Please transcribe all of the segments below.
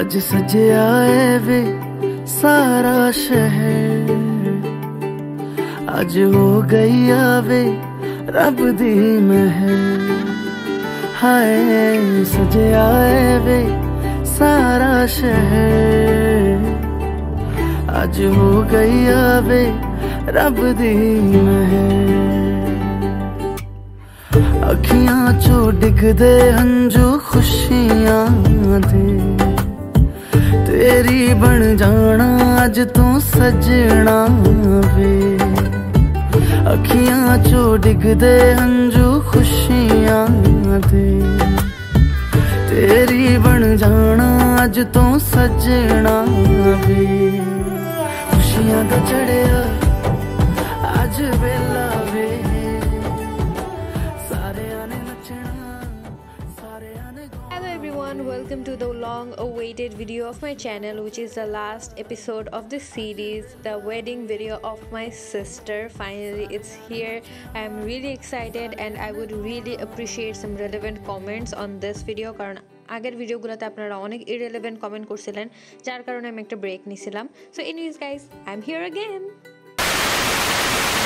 आज सजया है वे सारा शहर, आज हो गई आवे रब दी महर। हाय सजया है वे सारा शहर, आज हो गई आवे रब दी महर। अखियां चो डिगदे हंजू खुशियां दे, तेरी बन जाना अज तू सजना वे। अखियां चो डिगदे हंजू खुशियां दे, तेरी बन जाना अज तू सजना वे। खुशियां दा चढ़िया अज वेला वे, Hello everyone, welcome to the long awaited video of my channel, which is the last episode of the series, the wedding video of my sister. Finally it's here. I am really excited and I would really appreciate some relevant comments on this video কারণ আগের ভিডিওগুলোতে আপনারা অনেক irrelevant comment করছিলেন, যার কারণে আমি একটা ব্রেক নিছিলাম। So anyways guys, I'm here again.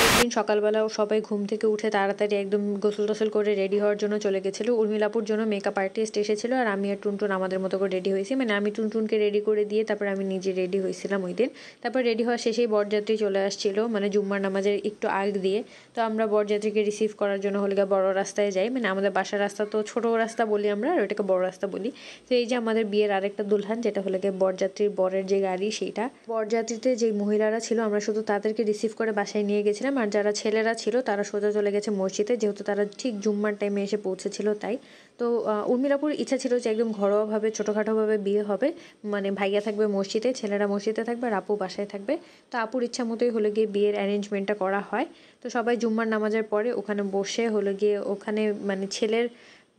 একদিন সকালবেলা সবাই ঘুম থেকে উঠে তাড়াতাড়ি একদম গোসল টোসল করে রেডি হওয়ার জন্য চলে গেছিলো। উর্মিলাপুর জন্য মেকআপ আর্টিস্ট এসেছিলো আর আমি আর টুনটুন আমাদের মতো করে রেডি হয়েছি, মানে আমি টুনটুনকে রেডি করে দিয়ে তারপর আমি নিজে রেডি হয়েছিলাম ওই দিন। তারপর রেডি হওয়ার শেষেই বরযাত্রী চলে আসছিলো, মানে জুম্মার নামাজের একটু আগ দিয়ে। তো আমরা বরযাত্রীকে রিসিভ করার জন্য হলে বড় রাস্তায় যাই, মানে আমাদের বাসার রাস্তা তো ছোট রাস্তা বলি আমরা, আর ওটাকে বড় রাস্তা বলি। তো এই যে আমাদের বিয়ের আরেকটা দুলহান, যেটা হলে বরযাত্রীর বরের যে গাড়ি সেইটা। বরযাত্রীতে যে মহিলারা ছিল আমরা শুধু তাদেরকে রিসিভ করে বাসায় নিয়ে গেছিলাম, আর যারা ছেলেরা ছিল তারা সোজা চলে গেছে মসজিদে, যেহেতু তারা ঠিক জুম্মার টাইমে এসে পৌঁছেছিল তাই। তো উর্মিলাপুর ইচ্ছা ছিল যে একদম ঘরোয়াভাবে ছোটোখাটোভাবে বিয়ে হবে, মানে ভাইয়া থাকবে মসজিদে, ছেলেরা মসজিদে থাকবে আর আপু বাসায় থাকবে। তো আপুর ইচ্ছা মতোই হলে গিয়ে বিয়ের অ্যারেঞ্জমেন্টটা করা হয়। তো সবাই জুম্মার নামাজের পরে ওখানে বসে হলে গিয়ে ওখানে মানে ছেলের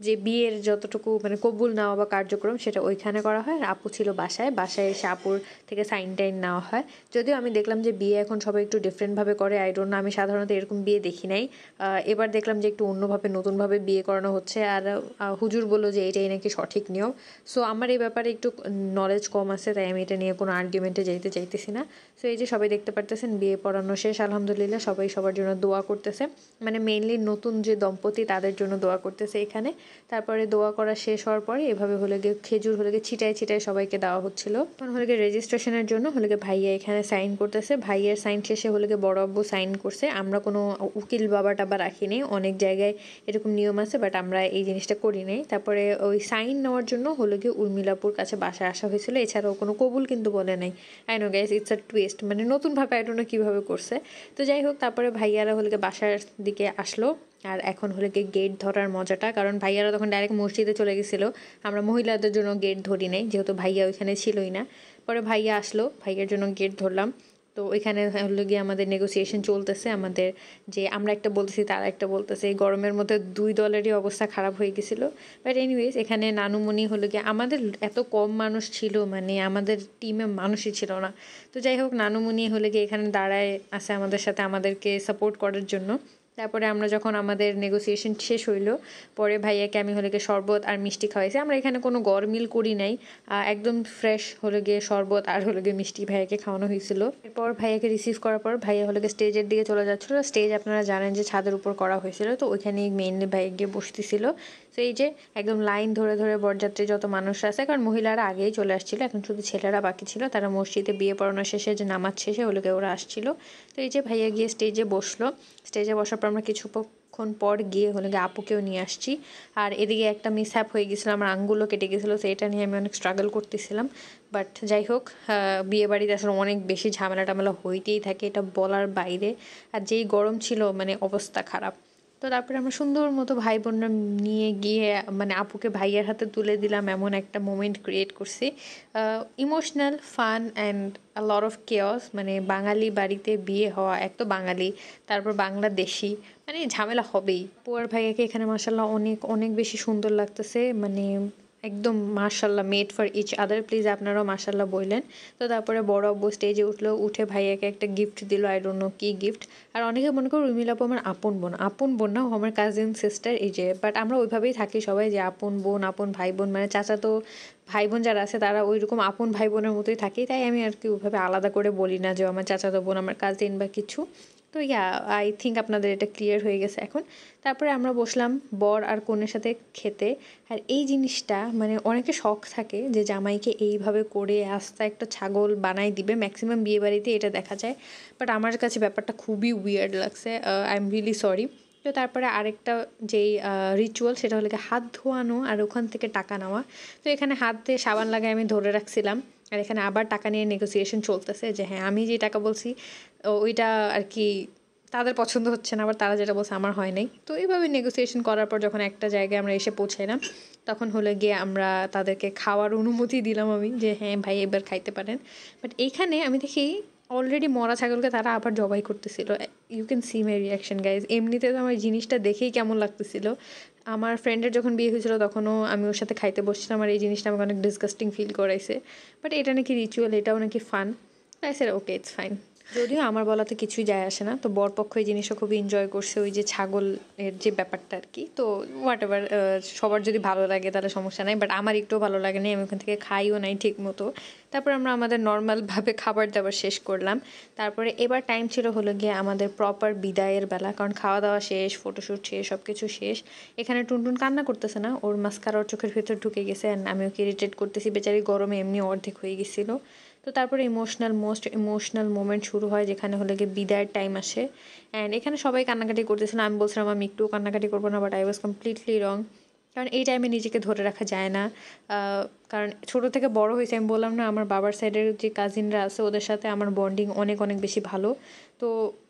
যে বিয়ের যতটুকু মানে কবুল নেওয়া বা কার্যক্রম সেটা ওইখানে করা হয়। আর আপু ছিল বাসায় এসে আপুর থেকে সাইন টাইন নেওয়া হয়। যদিও আমি দেখলাম যে বিয়ে এখন সবাই একটু ডিফারেন্টভাবে করে, আই ডোন্ট নো, আমি সাধারণত এরকম বিয়ে দেখি নাই। এবার দেখলাম যে একটু অন্যভাবে নতুনভাবে বিয়ে করানো হচ্ছে, আর হুজুর বললো যে এটাই নাকি সঠিক নিয়ম। সো আমার এই ব্যাপারে একটু নলেজ কম আছে, তাই আমি এটা নিয়ে কোনো আর্গুমেন্টে যেতে চাইতেছি না। সো এই যে সবাই দেখতে পারতেছেন বিয়ে পড়ানো শেষ আলহামদুলিল্লাহ, সবাই সবার জন্য দোয়া করতেছে, মানে মেইনলি নতুন যে দম্পতি তাদের জন্য দোয়া করতেছে এখানে। তারপরে দোয়া করা শেষ হওয়ার পরে এভাবে হলে গিয়ে খেজুর হলে গিয়ে ছিটায় সবাইকে দেওয়া হচ্ছিল। তখন হলে গিয়ে রেজিস্ট্রেশনের জন্য হলে গিয়ে ভাইয়া এখানে সাইন করতেছে। ভাইয়ের সাইন শেষে হলে গিয়ে বড় আব্বু সাইন করছে। আমরা কোনো উকিল বাবা টাবা রাখিনি, অনেক জায়গায় এরকম নিয়ম আছে, বাট আমরা এই জিনিসটা করি নাই। তারপরে ওই সাইন নেওয়ার জন্য হলে গিয়ে উর্মিলাপুর কাছে বাসায় আসা হয়েছিল, এছাড়াও কোনো কবুল কিন্তু বলে নাই। I know guys, it's a twist, মানে নতুনভাবে আই ডোন্ট নো কীভাবে করছে। তো যাই হোক, তারপরে ভাইয়ারা হলে গিয়ে বাসার দিকে আসলো। আর এখন হলে গিয়ে গেট ধরার মজাটা, কারণ ভাইয়ারা তখন ডাইরেক্ট মসজিদে চলে গেছিলো, আমরা মহিলাদের জন্য গেট ধরি নাই যেহেতু ভাইয়া ওইখানে ছিলই না। পরে ভাইয়া আসলো, ভাইয়ার জন্য গেট ধরলাম। তো ওইখানে হলে গিয়ে আমাদের নেগোসিয়েশন চলতেছে, আমাদের যে আমরা একটা বলতেছি তারা একটা বলতেছে। এই গরমের মধ্যে দুই দলেরই অবস্থা খারাপ হয়ে গেছিলো। বাট এনিওয়েজ এখানে নানুমণি হলো গিয়ে, আমাদের এত কম মানুষ ছিল, মানে আমাদের টিমে মানুষই ছিল না। তো যাই হোক, নানুমণি হলে গিয়ে এখানে দাঁড়ায় আছে আমাদের সাথে, আমাদেরকে সাপোর্ট করার জন্য। তারপরে আমরা যখন আমাদের নেগোসিয়েশন শেষ হইলো, পরে ভাইয়াকে আমি হলে গিয়ে শরবত আর মিষ্টি খাওয়াইছি। আমরা এখানে কোনো গরমিল করি নাই, একদম ফ্রেশ হলে গিয়ে শরবত আর হলে গিয়ে মিষ্টি ভাইয়াকে খাওয়ানো হয়েছিল। এরপর ভাইয়াকে রিসিভ করার পর ভাইয়া হলে গিয়ে স্টেজের দিকে চলে যাচ্ছিলো। স্টেজ আপনারা জানেন যে ছাদের উপর করা হয়েছিল, তো ওইখানেই মেইনলি ভাইয়া গিয়ে বসতেছিল। তো এই যে একদম লাইন ধরে ধরে বরযাত্রী যত মানুষ আছে, কারণ মহিলারা আগেই চলে আসছিল, এখন শুধু ছেলেরা বাকি ছিল, তারা মসজিদে বিয়ে পড়ানো শেষে যে নামাজ শেষে হলে গিয়ে ওরা আসছিল। তো এই যে ভাইয়া গিয়ে স্টেজে বসলো। স্টেজে বসার পর আমরা কিছুক্ষণ পর গিয়ে হলে গিয়ে আপুকেও নিয়ে আসছি। আর এদিকে একটা মিসহ্যাপ হয়ে গেছিলো, আমার আঙ্গুলও কেটে গেছিলো, তো এটা নিয়ে আমি অনেক স্ট্রাগল করতেছিলাম। বাট যাই হোক, বিয়ে বাড়িতে আসলে অনেক বেশি ঝামেলা টামেলা হইতেই থাকে, এটা বলার বাইরে। আর যেই গরম ছিল, মানে অবস্থা খারাপ। তো তারপরে আমরা সুন্দর মতো ভাই বোনরা নিয়ে গিয়ে মানে আপুকে ভাইয়ের হাতে তুলে দিলাম, এমন একটা মোমেন্ট ক্রিয়েট করছি। Emotional, fun and a lot of chaos. মানে বাঙালি বাড়িতে বিয়ে হওয়া, এক তো বাঙালি, তারপর বাংলাদেশি, মানে ঝামেলা হবেই। পুয়ার ভাইয়াকে এখানে মাসাল্লাহ অনেক অনেক বেশি সুন্দর লাগতেছে, মানে একদম মাশাল্লাহ made for each other, please আপনারাও মাশাল্লাহ বললেন। তো তারপরে বড় আব্বু স্টেজে উঠলো, উঠে ভাইয়াকে একটা গিফট দিল, আই ডোন্ট নো কী গিফট। আর অনেকে মনে করো উর্মিলা আপু আমার আপন বোন না, ও আমার কাজিন সিস্টার, এই যে বাট আমরা ওইভাবেই থাকি সবাই, যে আপন বোন আপন ভাই বোন, মানে চাচা তো ভাই বোন যারা আছে তারা ওইরকম আপন ভাই বোনের মতোই থাকি, তাই আমি আর কি ওইভাবে আলাদা করে বলি না যে আমার চাচাতো বোন আমার কাজিন বা কিছু। তো আই থিঙ্ক আপনাদের এটা ক্লিয়ার হয়ে গেছে এখন। তারপরে আমরা বসলাম বর আর কনের সাথে খেতে। আর এই জিনিসটা মানে অনেকে শখ থাকে যে জামাইকে এইভাবে করে আস্তে একটা ছাগল বানাই দিবে, ম্যাক্সিমাম বিয়ে বাড়িতে এটা দেখা যায়, বাট আমার কাছে ব্যাপারটা খুবই উইয়ার্ড লাগছে, আই এম রিয়েলি সরি। তো তারপরে আরেকটা যেই রিচুয়াল সেটা হলো হাত ধোয়ানো আর ওখান থেকে টাকা নেওয়া। তো এখানে হাত দিয়ে সাবান লাগায় আমি ধরে রাখছিলাম, আর এখানে আবার টাকা নিয়ে নেগোসিয়েশন চলতেছে যে হ্যাঁ আমি যে টাকা বলছি ওইটা আর কি তাদের পছন্দ হচ্ছে না, আবার তারা যেটা বলছে আমার হয় নাই। তো এইভাবে নেগোসিয়েশন করার পর যখন একটা জায়গায় আমরা এসে পৌঁছাইলাম, তখন হলে গিয়ে আমরা তাদেরকে খাওয়ার অনুমতি দিলাম আমি, যে হ্যাঁ ভাই এবার খাইতে পারেন। বাট এইখানে আমি দেখি অলরেডি মরা ছাগলকে তারা আবার জবাই করতেছিল। You can see my reaction guys. এমনিতে তো আমার জিনিসটা দেখেই কেমন লাগতেছিল। আমার ফ্রেন্ডের যখন বিয়ে হয়েছিল তখনও আমি ওর সাথে খাইতে বসছিলাম, আর এই জিনিসটা আমাকে অনেক ডিসগাস্টিং ফিল করাইছে। বাট এটা নাকি রিচুয়াল, এটাও নাকি fun. I said okay it's fine. যদিও আমার বলাতে কিছুই যায় আসে না, তো বরপক্ষ এই জিনিসটা খুবই এনজয় করছে, ওই যে ছাগলের যে ব্যাপারটা আর কি। তো হোয়াট এভার, সবার যদি ভালো লাগে তাহলে সমস্যা নাই, বাট আমার একটু ভালো লাগে না, আমি ওখান থেকে খাইও নাই ঠিক মতো। তারপর আমরা আমাদের নর্মালভাবে খাবার দাবার শেষ করলাম। তারপরে এবার টাইম ছিল হলো গিয়ে আমাদের প্রপার বিদায়ের বেলা, কারণ খাওয়া দাওয়া শেষ, ফটোশ্যুট শেষ, সব কিছু শেষ। এখানে টুনটুন কান্না করতেছে না, ওর মাস্কারা ওর চোখের ভিতর ঢুকে গেছে, অ্যান্ড আমি ওকে ইরিটেট করতেছি, বেচারি গরমে এমনি অর্ধেক হয়ে গেছিলো। তো তারপরে মোস্ট ইমোশনাল মোমেন্ট শুরু হয়, যেখানে হলে গিয়ে বিদায়ের টাইম আসে। অ্যান্ড এখানে সবাই কান্নাকাটি করতেছিল, আমি বলছিলাম আমি একটু কান্নাকাটি করবো না, বাট আই ওয়াজ কমপ্লিটলি রং। কারণ এই টাইমে নিজেকে ধরে রাখা যায় না, কারণ ছোটো থেকে বড় হয়েছে, আমি বললাম না আমার বাবার সাইডের যে কাজিনরা আছে ওদের সাথে আমার বন্ডিং অনেক অনেক বেশি ভালো। তো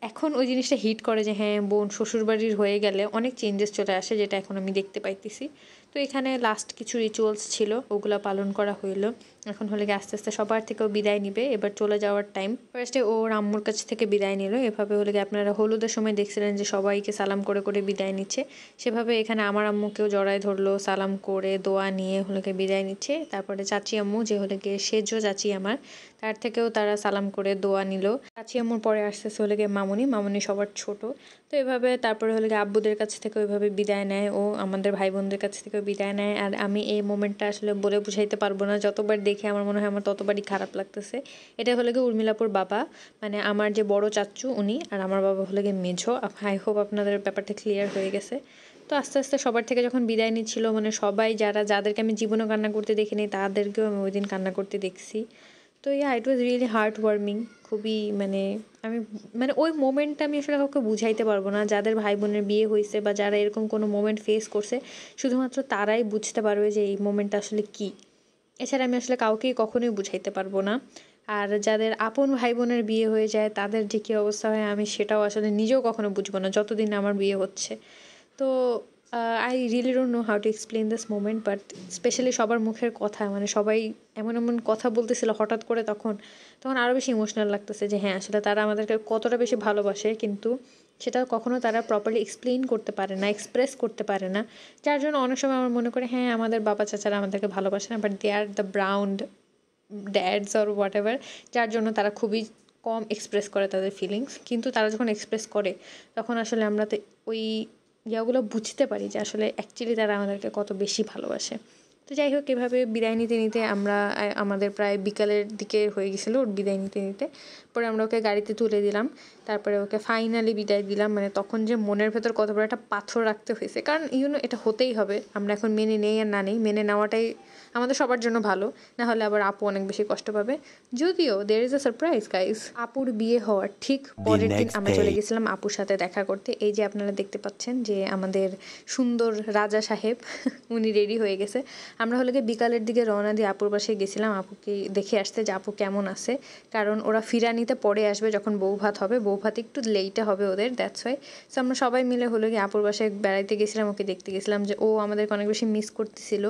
এখন ওই জিনিসটা হিট করে যে হ্যাঁ বোন শ্বশুরবাড়ির হয়ে গেলে অনেক চেঞ্জেস চলে আসে, যেটা এখন আমি দেখতে পাইতেছি। তো এখানে লাস্ট কিছু রিচুয়ালস ছিল, ওগুলো পালন করা হইলো। এখন হলে গিয়ে আস্তে আস্তে সবার থেকেও বিদায় নিবে, এবার চলে যাওয়ার টাইম। ফার্স্টে ওর আম্মুর কাছ থেকে বিদায় নিল, এভাবে হলে গিয়ে আপনারা হলুদের সময় দেখছিলেন যে সবাইকে সালাম করে করে বিদায় নিচ্ছে, সেভাবে এখানে আমার আম্মুকেও জড়ায় ধরলো, সালাম করে দোয়া নিয়ে হলে গিয়ে বিদায় নিচ্ছে। তারপরে চাচি আম্মু যে হলে গিয়ে সেজো চাচি আমার, তার থেকেও তারা সালাম করে দোয়া নিল। চাচি আম্মুর পরে আসতেছে হলে গিয়ে মামুনি সবার ছোট। তো এভাবে তারপরে হলে গিয়ে আব্বুদের কাছ থেকে ওইভাবে বিদায় নেয়, ও আমাদের ভাই বোনদের কাছ থেকে বিদায় নেয়। আর আমি এই মোমেন্টটা আসলে বলে বুঝাইতে পারবো না, যতবার দেখে আমার মনে হয় আমার ততবারই খারাপ লাগতেছে। এটা হলে গিয়ে উর্মিলাপুর বাবা, মানে আমার যে বড় চাচ্চু উনি, আর আমার বাবা হলে গিয়ে মেঝো। আই হোপ আপনাদের ব্যাপারটা ক্লিয়ার হয়ে গেছে। তো আস্তে আস্তে সবার থেকে যখন বিদায় নিচ্ছিল, মানে সবাই যাদেরকে আমি জীবনে কান্না করতে দেখিনি তাদেরকেও আমি ওই দিন কান্না করতে দেখছি। তো ইট ওয়াজ রিয়েলি হার্ট ওয়ার্মিং, খুবই মানে ওই মোমেন্টটা আমি আসলে কাউকে বুঝাইতে পারবো না, যাদের ভাই বোনের বিয়ে হয়েছে বা যারা এরকম কোনো মোমেন্ট ফেস করছে শুধুমাত্র তারাই বুঝতে পারবে যে এই মোমেন্টটা আসলে কী। এছাড়া আমি আসলে কাউকেই কখনোই বুঝাইতে পারবো না। আর যাদের আপন ভাই বোনের বিয়ে হয়ে যায় তাদের যে কী অবস্থা হয় আমি সেটাও আসলে নিজেও কখনো বুঝবো না যতদিন আমার বিয়ে হচ্ছে। তো I really don't know how to explain this moment, but specially সবার মুখের কথা, মানে সবাই এমন এমন কথা বলতেছিল হঠাৎ করে, তখন আরও বেশি ইমোশনাল লাগতেছে যে হ্যাঁ আসলে তারা আমাদেরকে কতটা বেশি ভালোবাসে, কিন্তু সেটা কখনো তারা প্রপারলি এক্সপ্লেইন করতে পারে না, এক্সপ্রেস করতে পারে না। যার জন্য অনেক সময় আমার মনে করে হ্যাঁ আমাদের বাবা চাচারা আমাদেরকে ভালোবাসে না, but they are the brown dads or whatever এভার, যার জন্য তারা খুবই কম এক্সপ্রেস করে তাদের ফিলিংস। কিন্তু তারা যখন এক্সপ্রেস করে তখন আসলে আমরা তো ওই ইয়াগুলো বুঝতে পারি যে আসলে অ্যাকচুয়ালি তারা আমাদেরকে কত বেশি ভালোবাসে। তো যাই হোক, এভাবে বিদায় নিতে নিতে আমরা আমাদের প্রায় বিকালের দিকে হয়ে গেছিলো ওর বিদায় নিতে নিতে। পরে আমরা ওকে গাড়িতে তুলে দিলাম, তারপরে ওকে ফাইনালি বিদায় দিলাম। মানে তখন যে মনের ভেতর কত বড় একটা পাথর রাখতে হয়েছে, কারণ এটা হতেই হবে, আমরা এখন মেনে নেই আর না নেই, মেনে নেওয়াটাই আমাদের সবার জন্য ভালো, না হলে আবার আপু অনেক বেশি কষ্ট পাবে। যদিও there is a surprise guys, আপুর বিয়ে হওয়ার ঠিক পরের দিন আমরা চলে গেছিলাম আপুর সাথে দেখা করতে। এই যে আপনারা দেখতে পাচ্ছেন যে আমাদের সুন্দর রাজা সাহেব উনি রেডি হয়ে গেছে। আমরা হলে গিয়ে বিকালের দিকে রওনা দিয়ে আপুর বাসায় গেছিলাম আপুকে দেখে আসতে যে আপু কেমন আছে, কারণ ওরা ফিরানিতে পরে আসবে যখন বউ ভাত হবে, বউ ভাত একটু লেটে হবে ওদের, দ্যাটস ওয়াই। সো আমরা সবাই মিলে হলো গিয়ে আপুর বাসায় বেড়াইতে গেছিলাম, ওকে দেখতে গেছিলাম যে ও আমাদেরকে অনেক বেশি মিস করতেছিল,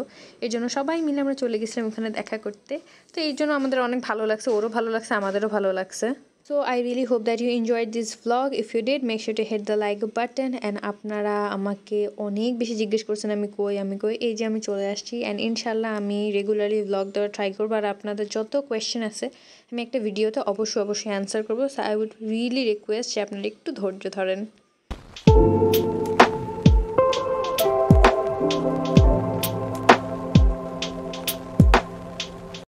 এই জন্য সবাই মিলে আমরা চলে গেছিলাম ওখানে দেখা করতে। তো এই জন্য আমাদের অনেক ভালো লাগছে, ওরও ভালো লাগছে, আমাদেরও ভালো লাগছে। So I really hope that you enjoyed this vlog. If you did, make sure to hit the like button. And আপনারা আমাকে অনেক বেশি জিজ্ঞেস করছেন আমি কই, এই যে আমি চলে আসছি। অ্যান্ড ইনশাল্লাহ আমি রেগুলারলি ভ্লগ দেওয়ার ট্রাই করবো। আর আপনাদের যত কোয়েশ্চেন আছে আমি একটা ভিডিওতে অবশ্যই অ্যান্সার করবো। So I would really request যে আপনারা একটু ধৈর্য ধরেন।